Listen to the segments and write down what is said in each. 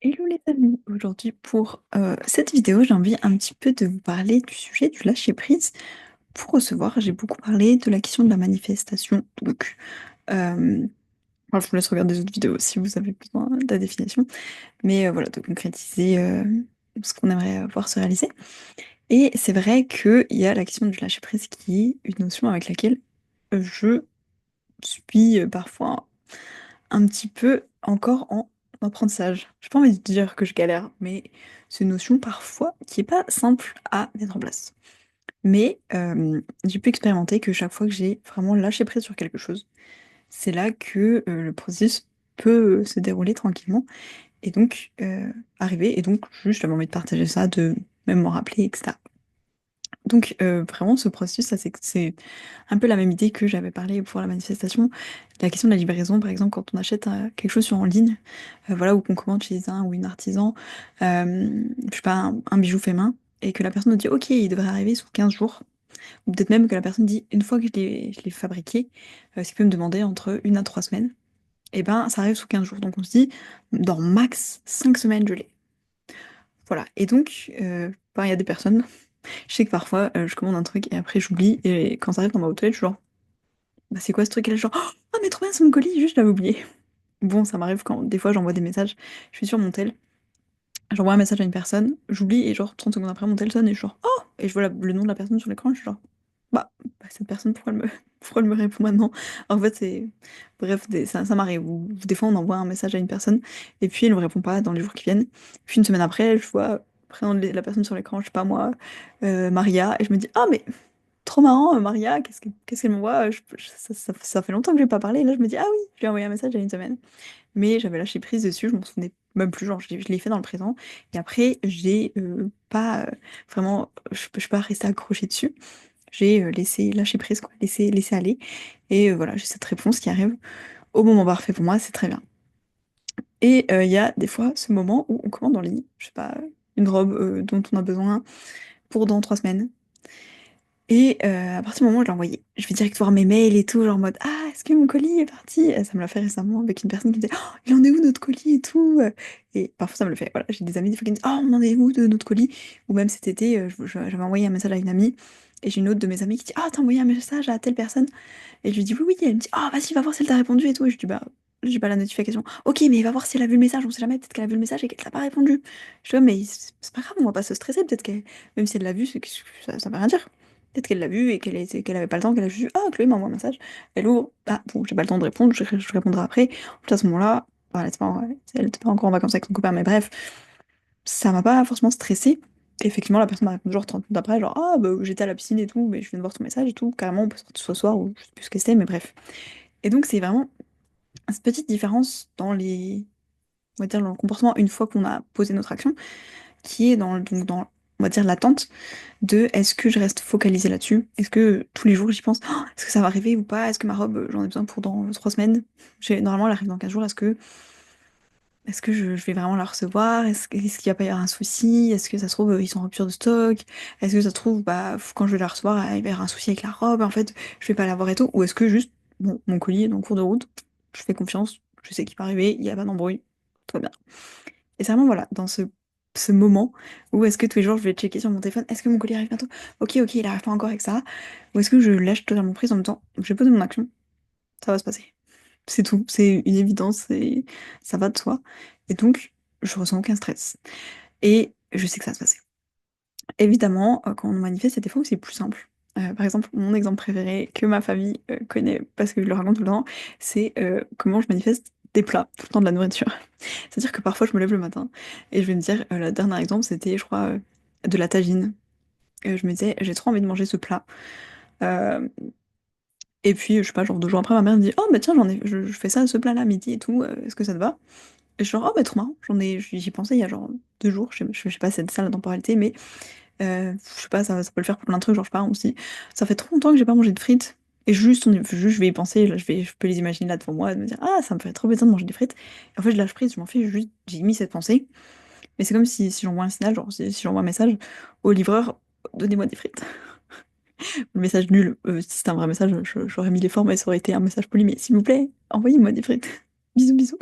Hello les amis, aujourd'hui pour cette vidéo j'ai envie un petit peu de vous parler du sujet du lâcher prise. Pour recevoir, j'ai beaucoup parlé de la question de la manifestation, donc alors, je vous laisse regarder des autres vidéos si vous avez besoin de la définition, mais voilà, de concrétiser ce qu'on aimerait voir se réaliser. Et c'est vrai qu'il y a la question du lâcher prise qui est une notion avec laquelle je suis parfois un petit peu encore en apprentissage. J'ai pas envie de dire que je galère, mais c'est une notion parfois qui est pas simple à mettre en place. Mais j'ai pu expérimenter que chaque fois que j'ai vraiment lâché prise sur quelque chose, c'est là que le processus peut se dérouler tranquillement et donc arriver. Et donc juste j'avais envie de partager ça, de même m'en rappeler, etc. Donc vraiment ce processus, ça c'est un peu la même idée que j'avais parlé pour la manifestation. La question de la livraison, par exemple, quand on achète quelque chose sur en ligne, voilà, ou qu'on commande chez un ou une artisan, je sais pas, un bijou fait main, et que la personne nous dit ok, il devrait arriver sous 15 jours, ou peut-être même que la personne dit une fois que je l'ai fabriqué, ce qu'il peut me demander entre 1 à 3 semaines, et ben ça arrive sous 15 jours. Donc on se dit, dans max 5 semaines, je l'ai. Voilà. Et donc, ben, il y a des personnes. Je sais que parfois, je commande un truc et après j'oublie, et quand ça arrive dans ma boîte aux lettres, je suis genre, bah c'est quoi ce truc? Et là, genre, oh mais trop bien, c'est mon colis, juste je l'avais oublié. Bon, ça m'arrive quand des fois j'envoie des messages, je suis sur mon tel, j'envoie un message à une personne, j'oublie, et genre 30 secondes après mon tel sonne, et je suis genre, oh! Et je vois le nom de la personne sur l'écran, je suis genre, cette personne, pourquoi elle me répond maintenant? En fait, c'est. Bref, ça m'arrive. Ou des fois, on envoie un message à une personne, et puis elle ne me répond pas dans les jours qui viennent. Puis une semaine après, je vois prénom de la personne sur l'écran, je sais pas moi, Maria, et je me dis, ah, mais trop marrant, Maria, qu'est-ce qu'elle m'envoie? Ça fait longtemps que j'ai pas parlé, et là, je me dis, ah oui, je lui ai envoyé un message il y a une semaine. Mais j'avais lâché prise dessus, je m'en souvenais même plus, genre, je l'ai fait dans le présent, et après, j'ai pas vraiment. Je suis pas restée accrochée dessus. J'ai laissé lâcher prise, quoi, laissé aller. Et voilà, j'ai cette réponse qui arrive au moment parfait pour moi, c'est très bien. Et il y a des fois ce moment où on commande en ligne, je sais pas, une robe dont on a besoin pour dans 3 semaines. Et à partir du moment où je l'ai envoyé, je vais direct voir mes mails et tout, genre en mode ah, est-ce que mon colis est parti? Ça me l'a fait récemment avec une personne qui me disait oh, il en est où notre colis et tout. Et parfois ça me le fait. Voilà, j'ai des amis des fois qui me disent oh, on en est où de notre colis? Ou même cet été, j'avais envoyé un message à une amie et j'ai une autre de mes amies qui dit ah, t'as envoyé un message à telle personne? Et je lui dis oui, oui. Et elle me dit ah, vas-y, va voir si elle t'a répondu et tout. Et je dis bah, j'ai pas la notification. Ok, mais va voir si elle a vu le message. On sait jamais, peut-être qu'elle a vu le message et qu'elle t'a pas répondu. Je dis ouais, mais c'est pas grave, on va pas se stresser. Peut-être qu'elle, même si elle l'a vu, ça veut rien dire. Peut-être qu'elle l'a vu et qu'elle avait pas le temps, qu'elle a juste ah, Chloé m'envoie un message. Elle ouvre, ah bon, j'ai pas le temps de répondre, je répondrai après. À ce moment-là, voilà, elle était pas encore en vacances avec son copain, mais bref, ça m'a pas forcément stressée. Effectivement, la personne m'a répondu genre 30 minutes après, genre ah bah j'étais à la piscine et tout, mais je viens de voir ton message et tout. Carrément, on peut sortir ce soir ou je sais plus ce que c'était, mais bref. Et donc c'est vraiment cette petite différence dans on va dire, dans le comportement une fois qu'on a posé notre action, qui est dans on va dire, l'attente de est-ce que je reste focalisée là-dessus? Est-ce que tous les jours j'y pense? Oh, est-ce que ça va arriver ou pas? Est-ce que ma robe, j'en ai besoin pour dans 3 semaines? Normalement, elle arrive dans 15 jours. Est-ce que je vais vraiment la recevoir? Est-ce qu'il va pas y avoir un souci? Est-ce que ça se trouve, ils sont en rupture de stock? Est-ce que ça se trouve, bah, quand je vais la recevoir, il va y avoir un souci avec la robe, en fait, je vais pas l'avoir et tout? Ou est-ce que juste, bon, mon colis est en cours de route, je fais confiance, je sais qu'il peut arriver, il n'y a pas d'embrouille, tout va bien. Et c'est vraiment, voilà, dans ce moment où est-ce que tous les jours je vais checker sur mon téléphone, est-ce que mon colis arrive bientôt? Ok, ok, il arrive pas encore avec ça. Ou est-ce que je lâche totalement prise en me disant, je vais poser mon action, ça va se passer. C'est tout, c'est une évidence et ça va de soi. Et donc, je ressens aucun stress. Et je sais que ça va se passer. Évidemment, quand on manifeste, il y a des fois où c'est plus simple. Par exemple, mon exemple préféré que ma famille connaît, parce que je le raconte tout le temps, c'est comment je manifeste des plats, tout le temps de la nourriture. C'est-à-dire que parfois, je me lève le matin et je vais me dire, le dernier exemple, c'était, je crois, de la tagine. Je me disais, j'ai trop envie de manger ce plat. Euh, et puis, je sais pas, genre 2 jours après, ma mère me dit, oh, bah tiens, je fais ça, ce plat-là, midi et tout, est-ce que ça te va? Et je suis genre, oh, bah trop marrant, j'y pensais il y a genre 2 jours, je sais pas si c'est ça la temporalité, mais je sais pas, ça peut le faire pour plein de trucs, genre je sais pas, on se dit, ça fait trop longtemps que j'ai pas mangé de frites, et juste je vais y penser, là, je peux les imaginer là devant moi, et me dire, ah, ça me ferait trop plaisir de manger des frites. Et en fait, je lâche prise, je m'en fais juste, j'ai mis cette pensée, mais c'est comme si j'envoie un signal, genre si j'envoie un message au livreur, donnez-moi des frites. Le message nul, si c'était un vrai message, j'aurais mis les formes et ça aurait été un message poli, mais s'il vous plaît, envoyez-moi des frites. Bisous, bisous.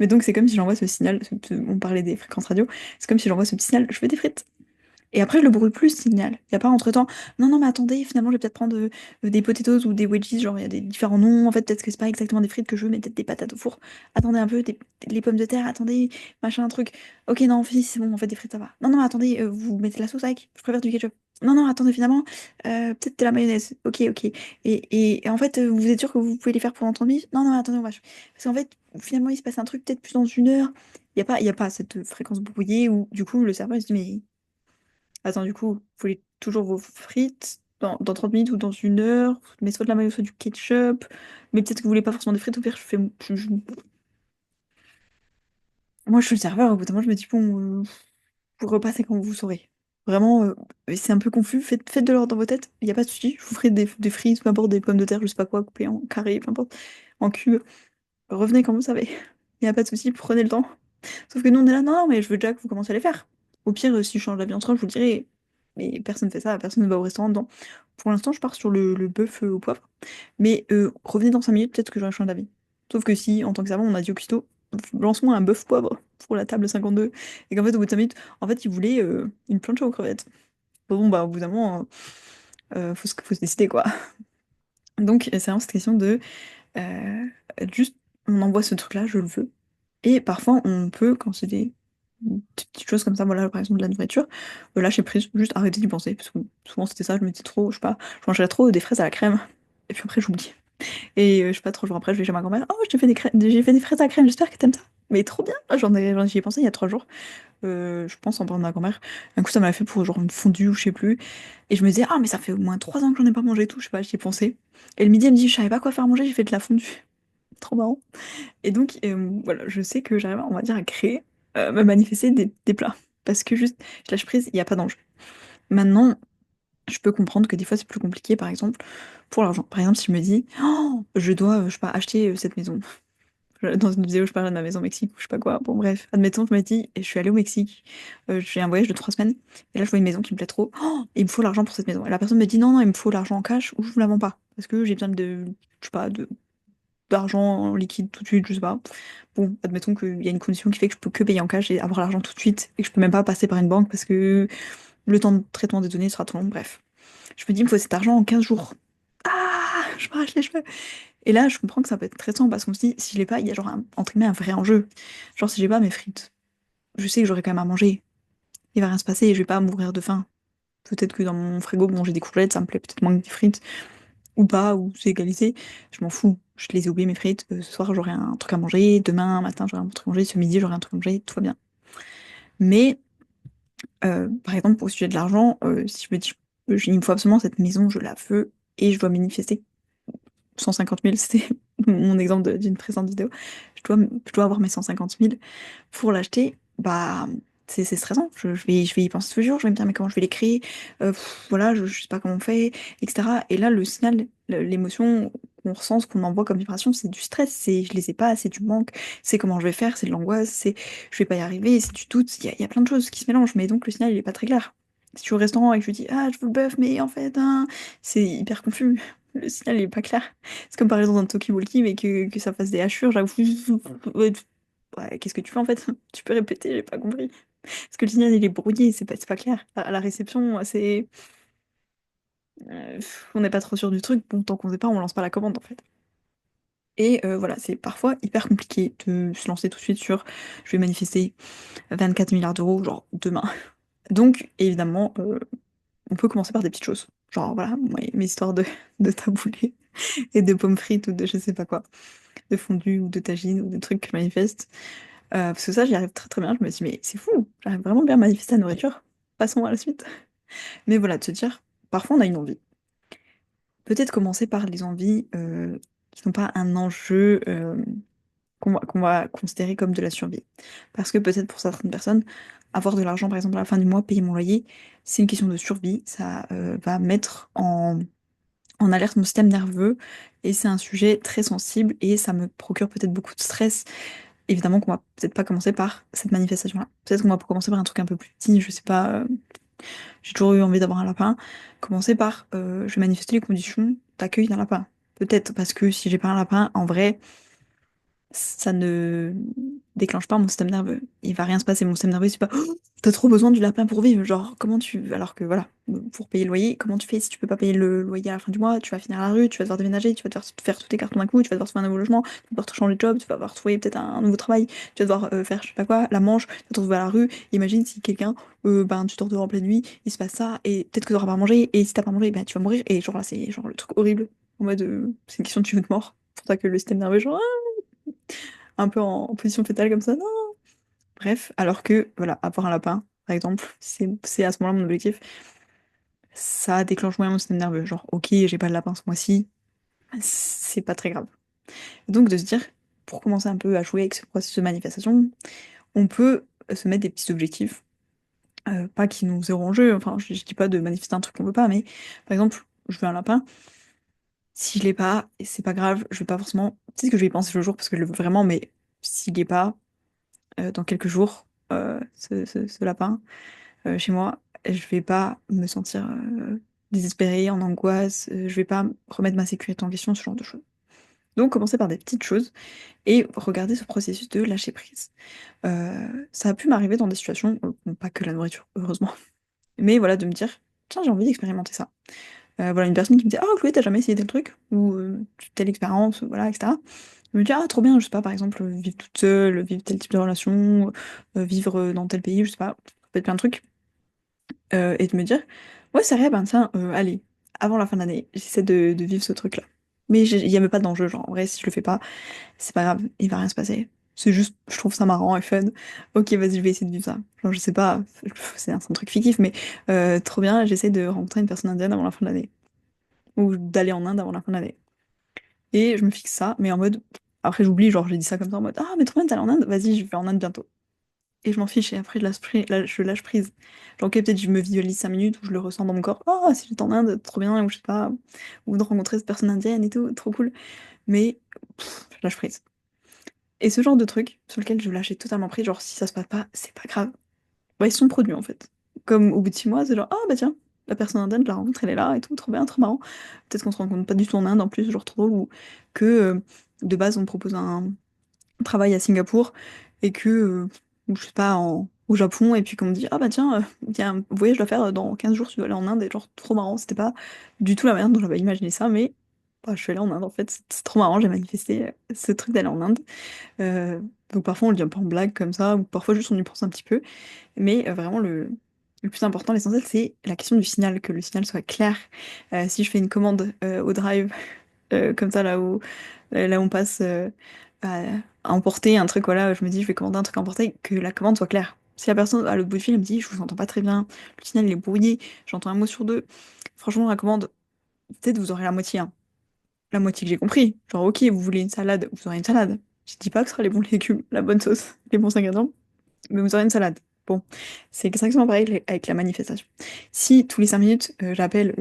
Mais donc c'est comme si j'envoie ce signal, on parlait des fréquences radio, c'est comme si j'envoie ce petit signal, je veux des frites. Et après, je le brûle plus, ce signal. Il n'y a pas entre-temps, non, non, mais attendez, finalement, je vais peut-être prendre des potatoes ou des wedgies, genre, il y a des différents noms. En fait, peut-être que c'est pas exactement des frites que je veux, mais peut-être des patates au four. Attendez un peu, les pommes de terre, attendez, machin, un truc. Ok, non, fils, c'est bon, en fait, des frites, ça va. Non, non, attendez, vous mettez la sauce avec, je préfère du ketchup. Non, non, attendez, finalement, peut-être de la mayonnaise. Ok, ok. Et en fait, vous êtes sûr que vous pouvez les faire pour 30 minutes? Non, non, attendez, on va. Parce qu'en fait, finalement, il se passe un truc peut-être plus dans une heure. Il y a pas cette fréquence brouillée où, du coup, le serveur, il se dit, mais. Attends, du coup, vous voulez toujours vos frites dans 30 minutes ou dans une heure, mais soit de la mayo, soit du ketchup. Mais peut-être que vous voulez pas forcément des frites, au pire, moi, je suis le serveur, au bout d'un moment, je me dis, bon, vous repassez quand vous saurez. Vraiment, c'est un peu confus, faites de l'ordre dans vos têtes, il n'y a pas de souci, je vous ferai des frites, peu importe, des pommes de terre, je sais pas quoi, coupées en carré, peu importe, en cubes. Revenez quand vous savez. Il n'y a pas de souci, prenez le temps. Sauf que nous, on est là, non, non, mais je veux déjà que vous commenciez à les faire. Au pire, si je change la viande, je vous le dirai. Mais personne ne fait ça, personne ne va au restaurant dedans. Pour l'instant, je pars sur le bœuf au poivre. Mais revenez dans 5 minutes, peut-être que j'aurai changé d'avis. Sauf que si, en tant que servant, on a dit au cuistot, lance-moi un bœuf poivre pour la table 52. Et qu'en fait, au bout de 5 minutes, en fait, il voulait une plancha aux crevettes. Bon, bah, au bout d'un moment, faut se décider, quoi. Donc, c'est vraiment cette question de euh, juste, on envoie ce truc-là, je le veux. Et parfois, on peut, quand c'est des petites choses comme ça, voilà, par exemple de la nourriture, lâcher prise, juste arrêter d'y penser. Parce que souvent, c'était ça, je me disais trop, je sais pas, je mangerais trop des fraises à la crème. Et puis après, j'oublie. Et je sais pas, 3 jours après, je vais chez ma grand-mère. Oh, j'ai fait des fraises à la crème, j'espère que t'aimes ça. Mais trop bien! Ah, j'y ai pensé il y a 3 jours. Je pense en parlant de ma grand-mère. Un coup, ça m'a fait pour genre une fondue ou je sais plus. Et je me disais, ah, mais ça fait au moins 3 ans que j'en ai pas mangé et tout, je sais pas, j'y ai pensé. Et le midi, elle me dit, je savais pas quoi faire manger, j'ai fait de la fondue. Trop marrant. Et donc, voilà, je sais que j'arrive, on va dire, à créer, me manifester des plats. Parce que juste, je lâche prise, il n'y a pas d'enjeu. Maintenant, je peux comprendre que des fois, c'est plus compliqué, par exemple, pour l'argent. Par exemple, si je me dis, oh, je dois, je sais pas, acheter cette maison. Dans une vidéo, je parlais de ma maison au Mexique, ou je sais pas quoi. Bon, bref, admettons, je me dis, et je suis allée au Mexique, j'ai un voyage de 3 semaines, et là, je vois une maison qui me plaît trop. Oh, il me faut l'argent pour cette maison. Et la personne me dit, non, non, il me faut l'argent en cash, ou je vous la vends pas. Parce que j'ai besoin je sais pas, d'argent en liquide tout de suite, je sais pas. Bon, admettons qu'il y a une condition qui fait que je peux que payer en cash et avoir l'argent tout de suite et que je peux même pas passer par une banque parce que le temps de traitement des données sera trop long, bref. Je me dis, il me faut cet argent en 15 jours. Ah, je m'arrache les cheveux. Et là, je comprends que ça peut être stressant parce qu'on se dit, si je l'ai pas, il y a genre entre guillemets un vrai enjeu. Genre, si j'ai pas mes frites, je sais que j'aurai quand même à manger. Il va rien se passer et je vais pas mourir de faim. Peut-être que dans mon frigo, bon, j'ai des courgettes, ça me plaît peut-être moins que des frites. Ou pas, ou c'est égalisé, je m'en fous. Je les ai oubliés mes frites. Ce soir, j'aurai un truc à manger. Demain matin, j'aurai un truc à manger. Ce midi, j'aurai un truc à manger. Tout va bien. Mais, par exemple, au sujet de l'argent, si je me dis, il me faut absolument cette maison, je la veux, et je dois manifester 150 000, c'était mon exemple d'une présente vidéo. Je dois avoir mes 150 000 pour l'acheter, bah c'est stressant. Je vais y penser tous les jours, je vais me dire mais comment je vais les créer, voilà, je sais pas comment on fait, etc. Et là, le signal, l'émotion qu'on ressent, ce qu'on envoie comme vibration, c'est du stress, c'est je les ai pas, c'est du manque, c'est comment je vais faire, c'est de l'angoisse, c'est je vais pas y arriver, c'est du doute, il y a plein de choses qui se mélangent, mais donc le signal il est pas très clair. Si je suis au restaurant et que je dis ah je veux le bœuf, mais en fait hein, c'est hyper confus. Le signal il est pas clair. C'est comme par exemple dans un talkie-walkie, mais que ça fasse des hachures, j'avoue. Ouais, qu'est-ce que tu fais en fait? Tu peux répéter, j'ai pas compris. Parce que le signal il est brouillé, c'est pas clair. À la réception, on n'est pas trop sûr du truc, bon, tant qu'on sait pas, on lance pas la commande en fait. Et voilà, c'est parfois hyper compliqué de se lancer tout de suite sur je vais manifester 24 milliards d'euros, genre demain. Donc évidemment, on peut commencer par des petites choses. Genre voilà, mes histoires de taboulé et de pommes frites ou de je sais pas quoi, de fondue ou de tagine ou de trucs que je manifeste. Parce que ça, j'y arrive très très bien. Je me dis, mais c'est fou, j'arrive vraiment bien à manifester la nourriture. Passons à la suite. Mais voilà, de se dire, parfois on a une envie. Peut-être commencer par les envies qui n'ont pas un enjeu qu'on va considérer comme de la survie. Parce que peut-être pour certaines personnes, avoir de l'argent, par exemple, à la fin du mois, payer mon loyer, c'est une question de survie. Ça va mettre en alerte mon système nerveux et c'est un sujet très sensible et ça me procure peut-être beaucoup de stress. Évidemment qu'on va peut-être pas commencer par cette manifestation-là. Peut-être qu'on va commencer par un truc un peu plus petit, je sais pas, j'ai toujours eu envie d'avoir un lapin. Commencer par, je vais manifester les conditions d'accueil d'un lapin. Peut-être parce que si j'ai pas un lapin, en vrai, ça ne déclenche pas mon système nerveux. Il va rien se passer. Mon système nerveux, c'est pas oh, t'as trop besoin du lapin pour vivre. Genre, comment tu. Alors que voilà, pour payer le loyer, comment tu fais si tu peux pas payer le loyer à la fin du mois? Tu vas finir à la rue, tu vas devoir déménager, tu vas devoir faire tous tes cartons d'un coup, tu vas devoir trouver un nouveau logement, tu vas devoir te changer de job, tu vas devoir trouver peut-être un nouveau travail, tu vas devoir faire je sais pas quoi, la manche, tu vas te retrouver à la rue. Imagine si quelqu'un, ben, tu te retrouves en pleine nuit, il se passe ça, et peut-être que tu n'auras pas mangé, et si t'as pas mangé, ben, tu vas mourir. Et genre là, c'est genre le truc horrible. En mode, c'est une question de vie ou de mort. C'est pour ça que le système nerveux, genre, un peu en position fétale comme ça, non. Bref, alors que, voilà, avoir un lapin, par exemple, c'est à ce moment-là mon objectif, ça déclenche moins mon système nerveux. Genre, ok, j'ai pas de lapin ce mois-ci, c'est pas très grave. Donc de se dire, pour commencer un peu à jouer avec ce processus de manifestation, on peut se mettre des petits objectifs, pas qui nous zéro en jeu, enfin, je dis pas de manifester un truc qu'on veut pas, mais par exemple, je veux un lapin, si je l'ai pas, c'est pas grave, je vais pas forcément, peut-être que je vais y penser le jour parce que je le veux vraiment, mais s'il est pas, dans quelques jours, ce lapin, chez moi, je vais pas me sentir désespérée, en angoisse, je vais pas remettre ma sécurité en question, ce genre de choses. Donc, commencer par des petites choses et regarder ce processus de lâcher prise. Ça a pu m'arriver dans des situations, bon, pas que la nourriture, heureusement, mais voilà, de me dire, tiens, j'ai envie d'expérimenter ça. Voilà, une personne qui me dit, ah, Chloé, t'as jamais essayé tel truc? Ou telle expérience, voilà, etc. Je me dis, ah, trop bien, je sais pas, par exemple, vivre toute seule, vivre tel type de relation, vivre dans tel pays, je sais pas, ça peut être plein de trucs. Et de me dire, ouais, c'est vrai, ben tiens, allez, avant la fin de l'année, j'essaie de vivre ce truc-là. Mais il n'y a même pas d'enjeu, genre, en vrai, si je le fais pas, c'est pas grave, il va rien se passer. C'est juste, je trouve ça marrant et fun. Ok, vas-y, je vais essayer de vivre ça. Genre, je sais pas, c'est un truc fictif, mais trop bien, j'essaie de rencontrer une personne indienne avant la fin de l'année. Ou d'aller en Inde avant la fin de l'année. Et je me fixe ça, mais en mode, après j'oublie, genre, j'ai dit ça comme ça en mode, ah, mais trop bien, t'es allé en Inde, vas-y, je vais en Inde bientôt. Et je m'en fiche, et après je lâche prise. Genre, ok, peut-être je me visualise 5 minutes où je le ressens dans mon corps. Oh, si j'étais en Inde, trop bien, ou je sais pas, ou de rencontrer cette personne indienne et tout, trop cool. Mais je lâche prise. Et ce genre de truc sur lequel je lâchais totalement prise, genre si ça se passe pas, c'est pas grave. Bah, ils sont produits en fait. Comme au bout de 6 mois, c'est genre, ah bah tiens, la personne indienne, je la rencontre, elle est là et tout, trop bien, trop marrant. Peut-être qu'on se rencontre pas du tout en Inde en plus, genre trop drôle, ou que de base on me propose un travail à Singapour et que, ou je sais pas, au Japon, et puis qu'on me dit, ah bah tiens, il y a un voyage à faire dans 15 jours, tu dois aller en Inde, et genre trop marrant, c'était pas du tout la manière dont j'avais imaginé ça, mais bah, je suis allée en Inde en fait, c'est trop marrant, j'ai manifesté ce truc d'aller en Inde. Euh, donc parfois on le dit un peu en blague comme ça, ou parfois juste on y pense un petit peu, mais vraiment le plus important, l'essentiel, c'est la question du signal, que le signal soit clair. Si je fais une commande au drive, comme ça là où on passe à, à emporter un truc, voilà, je me dis je vais commander un truc à emporter, que la commande soit claire. Si la personne à l'autre bout du fil elle me dit je vous entends pas très bien, le signal il est brouillé, j'entends un mot sur deux, franchement la commande, peut-être vous aurez la moitié, hein. La moitié que j'ai compris. Genre ok, vous voulez une salade, vous aurez une salade. Je dis pas que ce sera les bons légumes, la bonne sauce, les bons ingrédients, mais vous aurez une salade. Bon, c'est exactement pareil avec la manifestation. Si tous les 5 minutes j'appelle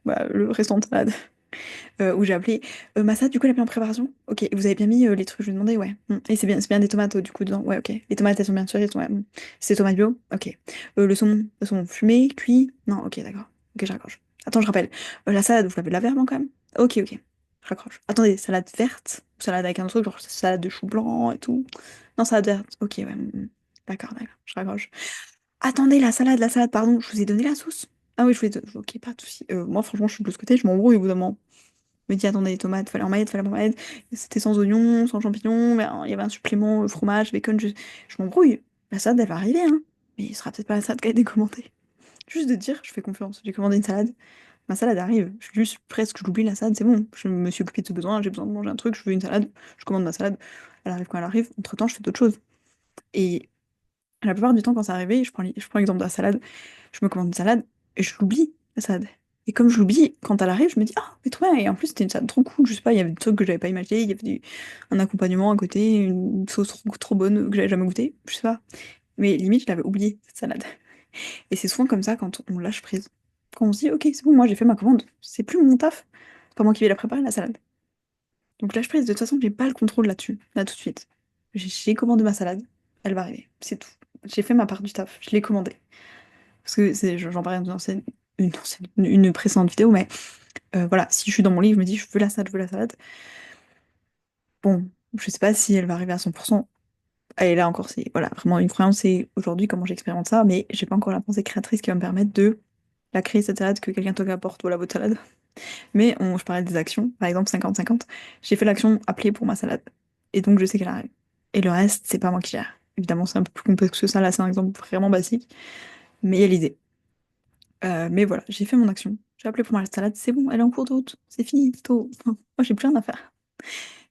bah, le restaurant de salade où j'ai appelé Massa, du coup, elle a bien en préparation. Ok, et vous avez bien mis les trucs que je lui demandais, ouais. Et c'est bien des tomates du coup dedans. Ouais, ok. Les tomates, elles sont bien sûres, elles sont, ouais. C'est des tomates bio. Ok. Le saumon fumé, cuit. Non, ok, d'accord. Ok, je raccroche. Attends, je rappelle. La salade, vous l'avez lavé avant quand même? Ok, ok. Je raccroche. Attendez, salade verte ou salade avec un autre truc, genre salade de chou blanc et tout. Non, salade verte. Ok, ouais. D'accord, d'accord. Je raccroche. Attendez, la salade, pardon, je vous ai donné la sauce. Ah oui, je vous ai donné. Ok, pas de souci. Moi, franchement, je suis de l'autre côté, je m'embrouille au bout d'un moment. Je me dis, attendez, les tomates, fallait en maillette. C'était sans oignons, sans champignons, mais il y avait un supplément, fromage, bacon, je m'embrouille. La salade, elle va arriver, hein. Mais ce sera peut-être pas la salade qui a été commandée. Juste de dire, je fais confiance. J'ai commandé une salade, ma salade arrive. Je suis juste presque, je l'oublie la salade, c'est bon. Je me suis occupée de ce besoin, j'ai besoin de manger un truc, je veux une salade, je commande ma salade. Elle arrive quand elle arrive. Entre-temps, je fais d'autres choses. Et la plupart du temps, quand c'est arrivé, je prends l'exemple de la salade, je me commande une salade et je l'oublie, la salade. Et comme je l'oublie, quand elle arrive, je me dis, ah, mais trop bien. Et en plus, c'était une salade trop cool. Je sais pas, il y avait des trucs que j'avais pas imaginé. Il y avait un accompagnement à côté, une sauce trop bonne que j'avais jamais goûté. Je sais pas. Mais limite, je l'avais oublié, cette salade. Et c'est souvent comme ça quand on lâche prise. Quand on se dit, ok, c'est bon, moi j'ai fait ma commande. C'est plus mon taf. C'est pas moi qui vais la préparer, la salade. Donc lâche prise, de toute façon, j'ai pas le contrôle là-dessus, là tout de suite. J'ai commandé ma salade. Elle va arriver. C'est tout. J'ai fait ma part du taf. Je l'ai commandée. Parce que j'en parlais dans une précédente vidéo, mais voilà, si je suis dans mon lit, je me dis je veux la salade, je veux la salade. Bon, Je sais pas si elle va arriver à 100%. Et là encore, c'est voilà, vraiment une croyance, c'est aujourd'hui comment j'expérimente ça, mais j'ai pas encore la pensée créatrice qui va me permettre de la créer cette salade que quelqu'un te apporte, voilà votre salade. Mais je parlais des actions, par exemple 50-50. J'ai fait l'action appeler pour ma salade. Et donc je sais qu'elle arrive. Et le reste, c'est pas moi qui gère. Évidemment, c'est un peu plus complexe que ça, là c'est un exemple vraiment basique. Mais il y a l'idée. Mais voilà, j'ai fait mon action. J'ai appelé pour ma salade, c'est bon, elle est en cours de route, c'est fini, c'est tout. Enfin, moi j'ai plus rien à faire.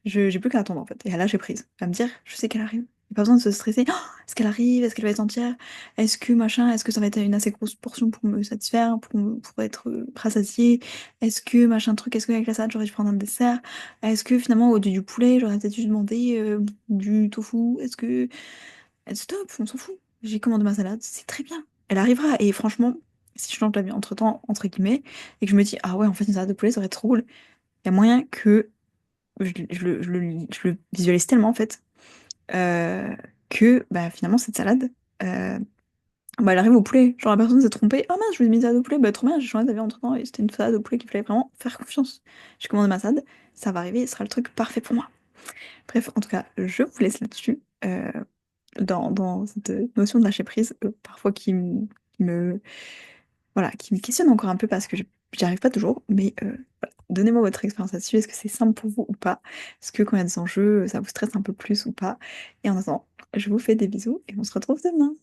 J'ai plus qu'à attendre en fait. Et là, j'ai prise. Elle va me dire, je sais qu'elle arrive. Y a pas besoin de se stresser. Oh, est-ce qu'elle arrive? Est-ce qu'elle va être entière? Est-ce que machin? Est-ce que ça va être une assez grosse portion pour me satisfaire, pour être rassasiée? Est-ce que machin truc? Est-ce que avec la salade j'aurais dû prendre un dessert? Est-ce que finalement au lieu du poulet j'aurais peut-être dû demander du tofu? Est-ce que stop, on s'en fout. J'ai commandé ma salade, c'est très bien. Elle arrivera. Et franchement, si je change d'avis entre temps entre guillemets et que je me dis ah ouais en fait une salade de poulet ça aurait été trop cool. Il y a moyen que je le visualise tellement en fait euh, que bah, finalement cette salade euh, bah, elle arrive au poulet. Genre la personne s'est trompée. Oh mince, je vous ai mis une salade au poulet. Bah trop bien, j'ai changé d'avis entre temps et c'était une salade au poulet qu'il fallait vraiment faire confiance. J'ai commandé ma salade, ça va arriver et ce sera le truc parfait pour moi. Bref, en tout cas, je vous laisse là-dessus. Dans cette notion de lâcher prise, parfois qui me voilà, qui me questionne encore un peu parce que j'y arrive pas toujours, mais voilà. Donnez-moi votre expérience là-dessus. Est-ce que c'est simple pour vous ou pas? Est-ce que quand il y a des enjeux, ça vous stresse un peu plus ou pas? Et en attendant, je vous fais des bisous et on se retrouve demain.